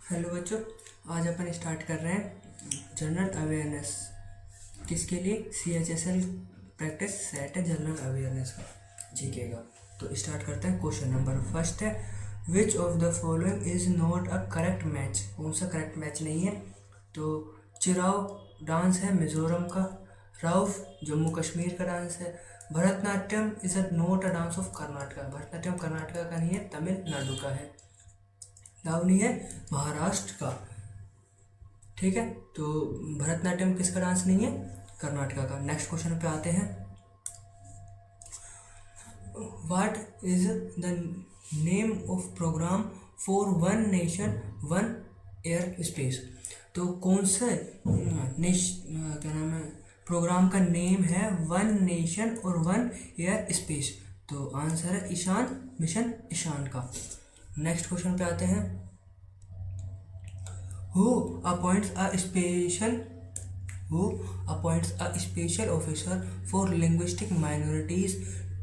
Hello बच्चों, आज अपन start कर रहे हैं जनरल अवेयरनेस। किसके लिए? CHSL प्रैक्टिस सेट है जनरल अवेयरनेस का, जीके का। तो स्टार्ट करते हैं। क्वेश्चन नंबर फर्स्ट है, विच of the following is not a correct match? कौन सा करेक्ट मैच नहीं है? तो चिराव डांस है मिजोरम का, राउफ जम्मू कश्मीर का डांस है, Bharatanatyam is a not a dance of Karnataka, Bharatanatyam Karnataka का नहीं है, तमिलनाडु का है, लावनी है महाराष्ट्र का। ठीक है, तो भरतनाट्यम किसका डांस नहीं है? कर्नाटका का। नेक्स्ट क्वेश्चन पे आते हैं, what is the name of program for one nation one airspace? तो कौन से क्या नाम है प्रोग्राम का नेम है वन नेशन और वन एयर स्पेस? तो आंसर है ईशान मिशन, ईशान का। नेक्स्ट क्वेश्चन पे आते हैं, who appoints a special officer for linguistic minorities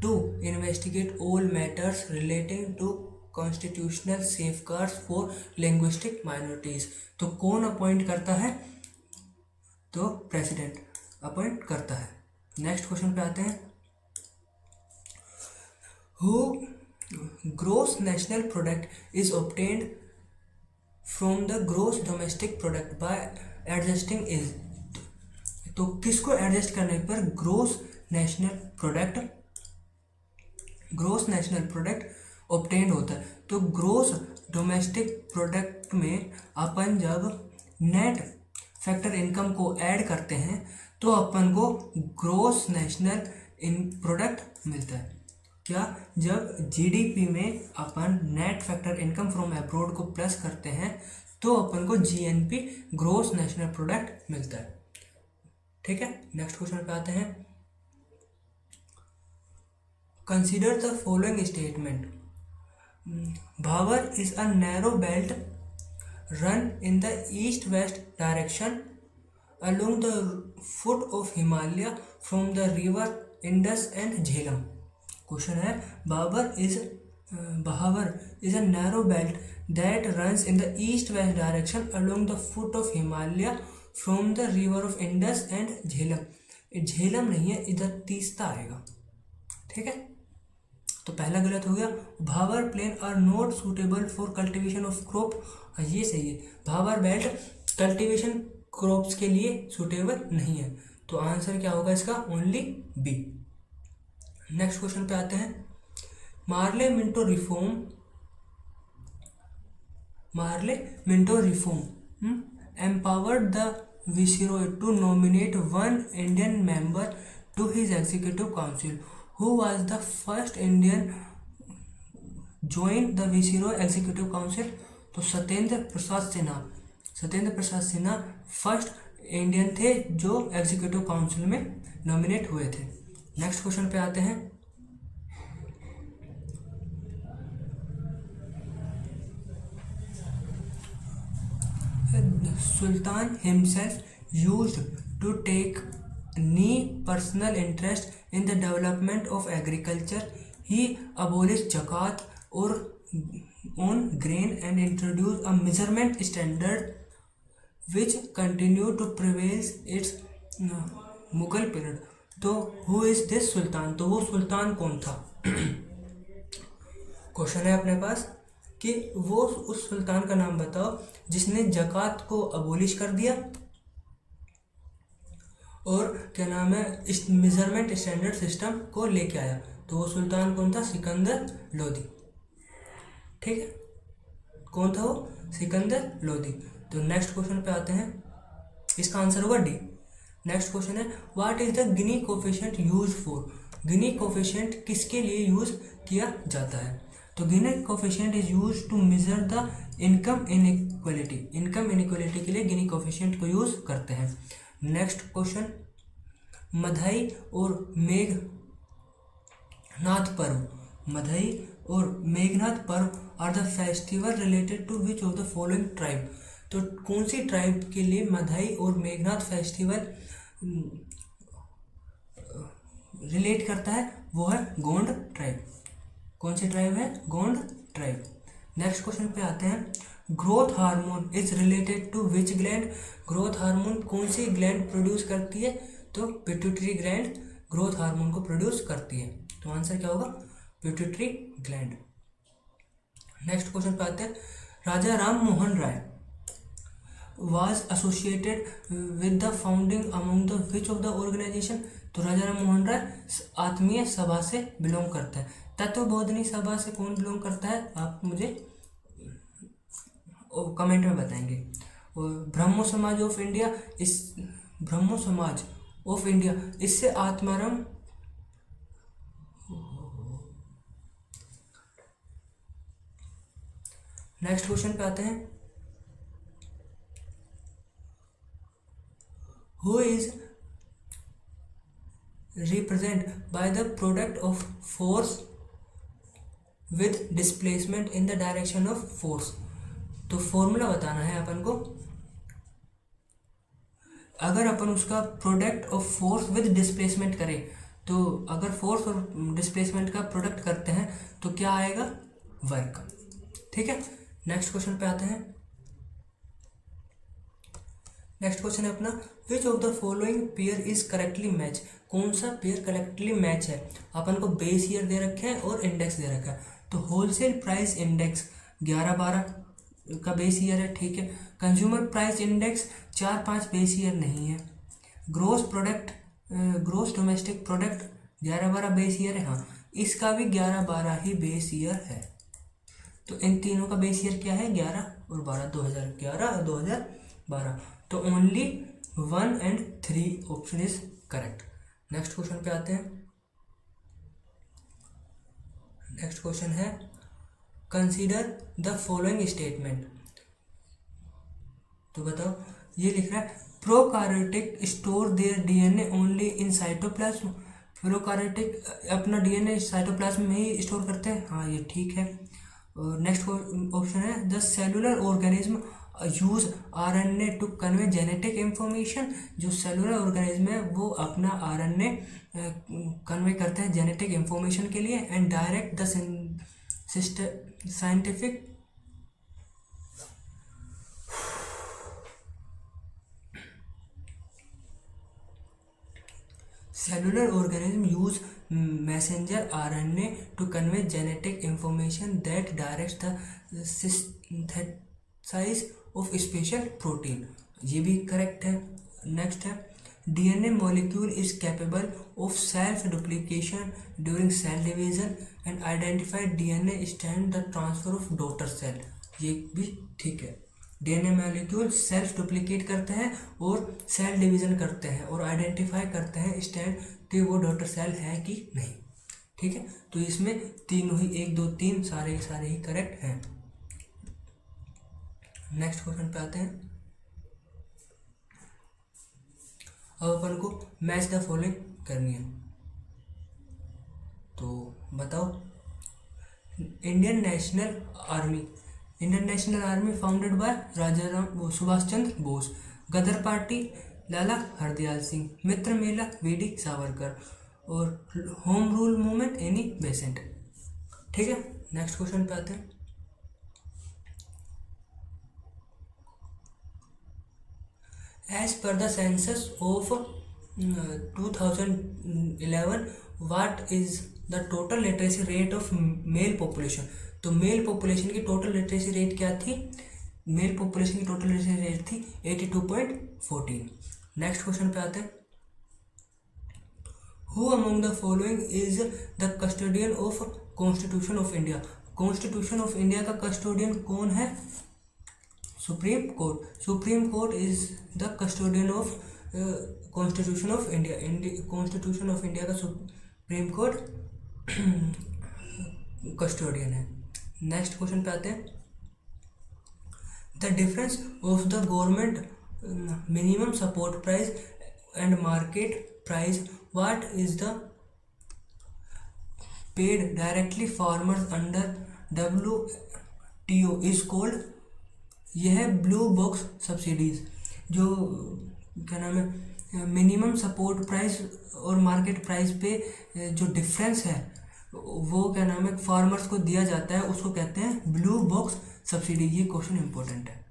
to investigate all matters relating to constitutional safeguards for linguistic minorities? तो कौन अपॉइंट करता है? तो प्रेसिडेंट अपॉइंट करता है। नेक्स्ट क्वेश्चन पे आते हैं, who gross national product is obtained from the gross domestic product by adjusting is? तो किसको एडजस्ट करने पर ग्रोस नेशनल प्रोडक्ट ऑब्टेन होता है? तो ग्रोस डोमेस्टिक प्रोडक्ट में अपन जब नेट फैक्टर इनकम को ऐड करते हैं तो अपन को ग्रोस नेशनल प्रोडक्ट मिलता है। क्या? जब जीडीपी में अपन net factor income from abroad को प्लस करते हैं तो अपन को जीएनपी ग्रोस नेशनल प्रोडक्ट मिलता है। ठीक है, नेक्स्ट क्वेश्चन पे आते हैं, कंसीडर द फॉलोइंग स्टेटमेंट, भावर is a narrow belt run in the east west direction along the foot of Himalaya from the river Indus and Jhelum. Question है, Bhabar is a narrow belt that runs in the east west direction along the foot of Himalaya from the river of Indus and Jhelum. Jhelum नहीं है, इधर तीस्ता आएगा। ठीक है, तो पहला गलत हो गया। Bhabar plain are not suitable for cultivation of crop, ये सही है। भावर बेल्ट कल्टीवेशन क्रॉप्स के लिए सूटेबल नहीं है, तो आंसर क्या होगा इसका? Only B. नेक्स्ट क्वेश्चन पे आते हैं, Morley Minto reform empowered the viceroy to nominate one Indian member to his executive council. Who was the first Indian join the viceroy executive council? तो सत्येंद्र प्रसाद सिन्हा फर्स्ट इंडियन थे जो executive council में nominate हुए थे। Next question पे आते हैं, sultan himself used to take keen personal interest in the development of agriculture. He abolish zakat और on grain and introduce a measurement standard which continue to prevail its Mughal period. तो who is this sultan? तो वो सुल्तान कौन था? Question है अपने पास कि वो उस सुल्तान का नाम बताओ जिसने जकात को अबोलिश कर दिया और क्या नाम है इस मेजरमेंट स्टैंडर्ड सिस्टम को लेके आया। तो वो सुल्तान कौन था? सिकंदर लोदी। ठीक है, कौन था वो? सिकंदर लोदी। तो नेक्स्ट क्वेश्चन पे आते हैं, इसका आंसर होगा डी। नेक्स्ट क्वेश्चन है, what is the Gini coefficient use for? Gini coefficient किसके लिए यूज किया जाता है? तो Gini coefficient is use to measure the income inequality. Income inequality के लिए गिनी कोफिशिएंट को यूज करते हैं। नेक्स्ट क्वेश्चन, मधाई और Meghnath Parv are the festival related to which of the following tribe? तो कौन सी ट्राइब के लिए मधाई और मेघनाथ फेस्टिवल रिलेट करता है? वो है गोंड ट्राइब। कौन सी ट्राइब है? गोंड ट्राइब। नेक्स्ट क्वेश्चन पे आते हैं, growth hormone is related to which gland? Growth hormone कौन सी ग्लैंड प्रोड्यूस करती है? तो पिट्यूटरी ग्लैंड ग्रोथ हार्मोन को प्रोड्यूस करती है। तो आंसर क्या होगा? Pituitary gland. नेक्स्ट क्वेश्चन पे आते हैं। राजा Ram Mohan Roy was associated with the founding among the which of the organization? तो राजा राम मोहन राय आत्मीय सभा से बिलोंग करता है। तत्वबोधिनी सभा से कौन बिलोंग करता है? आप मुझे कमेंट में बताएंगे। ब्रह्मो समाज ऑफ इंडिया, इस ब्रह्मो समाज ऑफ इंडिया इससे आत्माराम नेक्स्ट क्वेश्चन पे आते हैं। Who is represented by the product of force with displacement in the direction of force? तो फॉर्मूला बताना है अपन को। अगर अपन उसका product of force with displacement करें, तो अगर फोर्स और डिस्प्लेसमेंट का प्रोडक्ट करते हैं तो क्या आएगा? वर्क। ठीक है, नेक्स्ट क्वेश्चन पे आते हैं। नेक्स्ट क्वेश्चन है अपना, विच of the following pair is correctly match? कौन सा पेयर करेक्टली मैच है? अपन को बेस ईयर दे रखे हैं और इंडेक्स दे रखा है। तो होलसेल प्राइस इंडेक्स 11-12 का बेस ईयर है, ठीक है। Consumer price index 4-5 base year नहीं है। Gross domestic product 11-12 base year है, हाँ इसका भी 11-12 ही बेस ईयर है। तो इन तीनों का बेस ईयर क्या है? 11 और 12, 2011 और 2012। तो only 1 and 3 option is correct. Next question पे आते हैं। नेक्स्ट क्वेश्चन है, कंसीडर द फॉलोइंग स्टेटमेंट। तो बताओ, ये लिख रहा है prokaryotic store there DNA only in cytoplasm. Prokaryotic अपना डीएनए साइटोप्लाज्म में ही स्टोर करते हैं, हाँ ये ठीक है। और नेक्स्ट ऑप्शन है, the cellular organism use RNA to convey genetic information. जो सेलुलर ऑर्गेनिज्म है वो अपना आरएनए कन्वे करते हैं जेनेटिक इंफॉर्मेशन के लिए। And direct the scientific cellular organism use messenger RNA to convey genetic information that directs the synthesis of special protein। ये भी करेक्ट है। नेक्स्ट है, DNA molecule is capable of self duplication during cell division and identified DNA stand the transfer of daughter cell। ये भी ठीक है। DNA molecule self duplicate करते हैं और सेल डिवीजन करते हैं और आइडेंटिफाई करते हैं स्टैंड कि वो डॉटर सेल है कि नहीं। ठीक है, तो इसमें तीनों ही 1 2 3 सारे ही करेक्ट हैं। नेक्स्ट क्वेश्चन पे आते हैं। अब अपन को मैच द फॉलोइंग करनी है। तो बताओ, Indian National Army founded by Raja Subhash Chandra Bose. Ghadar party Lala Hardayal Singh. Mitra Mela VD Savarkar. और home rule movement Annie Besant. ठीक है, नेक्स्ट क्वेश्चन पे आते हैं। As per the census of 2011 what is the total literacy rate of male population? तो मेल पॉपुलेशन की टोटल लिटरेसी रेट क्या थी? मेल पॉपुलेशन की टोटल लिटरेसी रेट थी 82.14। नेक्स्ट क्वेश्चन पे आते हैं। Who among the following is the custodian of constitution of India? Constitution of India का कस्टोडियन कौन है? Supreme court. Supreme court is the custodian of constitution of India. Constitution of India का supreme court custodian है। Next question पे आते हैं। The difference of the government minimum support price and market price what is the paid directly farmers under WTO is called. यह है blue box subsidies. जो क्या नाम है, मिनिमम सपोर्ट प्राइस और मार्केट प्राइस पे जो डिफरेंस है वो क्या नाम है फार्मर्स को दिया जाता है, उसको कहते हैं ब्लू बॉक्स सब्सिडी। ये क्वेश्चन इंपॉर्टेंट है,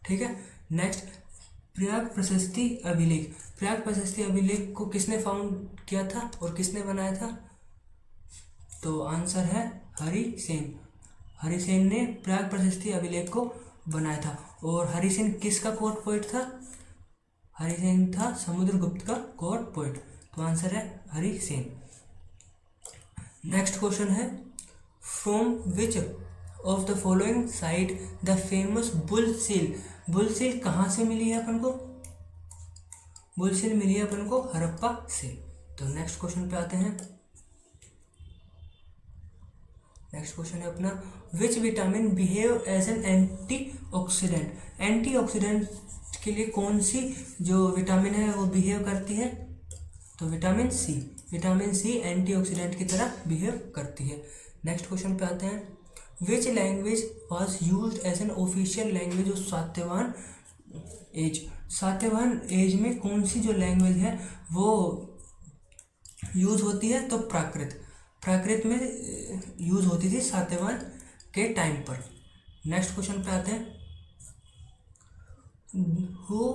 ठीक है। नेक्स्ट, प्रयाग प्रशस्ति अभिलेख। प्रयाग प्रशस्ति अभिलेख को किसने फाउंड किया था और किसने बनाया था? तो आंसर है हरि सेन। हरि सेन ने प्रयाग प्रशस्ति अभिलेख को बनाया था। और हरि सेन किसका कोर्ट पोइट था? हरि सेन था समुद्रगुप्त का कोर्ट पोइट। तो आंसर है हरि सेन। नेक्स्ट क्वेश्चन है, from which of the following site the famous bull seal. Bull seal कहाँ से मिली है अपन को? बुल सील मिली है अपन को हड़प्पा से। तो नेक्स्ट क्वेश्चन पे आते हैं। नेक्स्ट क्वेश्चन है अपना, which vitamin behave as an antioxidant. Antioxidant के लिए कौन सी जो विटामिन है वो बिहेव करती है? तो vitamin C. Vitamin C antioxidant की तरह बिहेव करती है। नेक्स्ट क्वेश्चन पे आते हैं, which language was use as an official language of Satavahana age. Satavahana age में कौन सी जो लैंग्वेज है वो यूज होती है? तो प्राकृत। प्राकृत में यूज होती थी सातवाहन के टाइम पर। नेक्स्ट क्वेश्चन पे आते हैं, who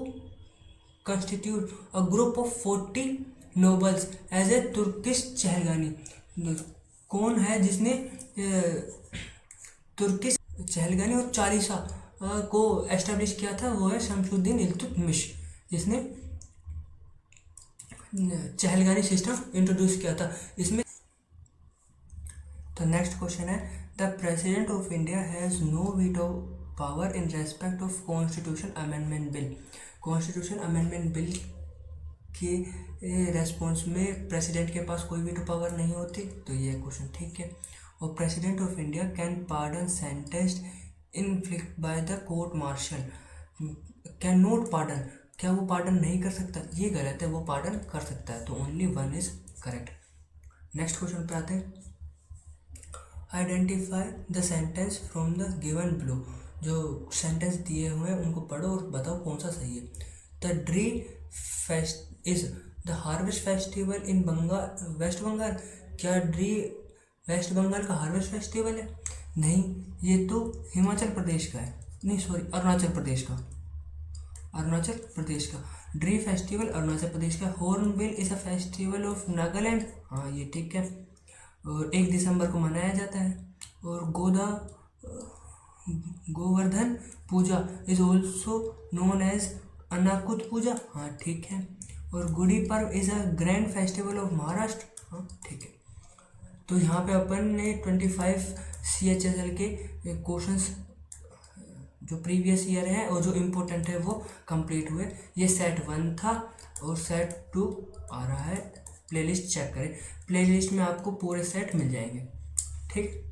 constitute a group of 40 nobles as a Turkish Chahalgani. कौन है जिसने तुर्किश चहलगानी और चालीसा को एस्टेब्लिश किया था? वो है शमशुद्दीन इल्तुतमिश, जिसने चहलगानी सिस्टम इंट्रोड्यूस किया था इसमें। तो नेक्स्ट क्वेश्चन है, the president of India has no veto power in respect of constitution amendment bill. Constitution amendment bill के रेस्पॉन्स में प्रेसिडेंट के पास कोई वीटो पावर नहीं होती। तो ये क्वेश्चन ठीक है। और President of India can pardon sentenced inflict by the court martial. Can not pardon, क्या वो पार्डन नहीं कर सकता? ये गलत है, वो पार्डन कर सकता है। तो only one is correct. Next question पे आते हैं, identify the sentence from the given below. जो सेंटेंस दिए हुए हैं उनको पढ़ो और बताओ कौन सा सही है। The Dree fest is the harvest festival in Bengal, West Bengal. क्या ड्री वेस्ट बंगाल का हार्वेस्ट फेस्टिवल है? नहीं, ये तो हिमाचल प्रदेश का है। नहीं सॉरी, अरुणाचल प्रदेश का। अरुणाचल प्रदेश का ड्री फेस्टिवल अरुणाचल प्रदेश का। Hornbill is a festival of Nagaland. हाँ ये ठीक है। और 1 दिसंबर को मनाया जाता है। और गोवर्धन पूजा इज ऑल्सो नोन एज अनाकुत पूजा। हाँ ठीक है। और गुड़ी पर्व is a grand festival of Maharashtra. हाँ ठीक है। तो यहाँ पे अपन ने 25 CHSL के क्वेश्चंस जो प्रीवियस ईयर है और जो इम्पोर्टेंट है वो कंप्लीट हुए। ये सेट 1 था और सेट 2 आ रहा है। प्लेलिस्ट चेक करें, प्लेलिस्ट में आपको पूरे सेट मिल जाएंगे। ठीक।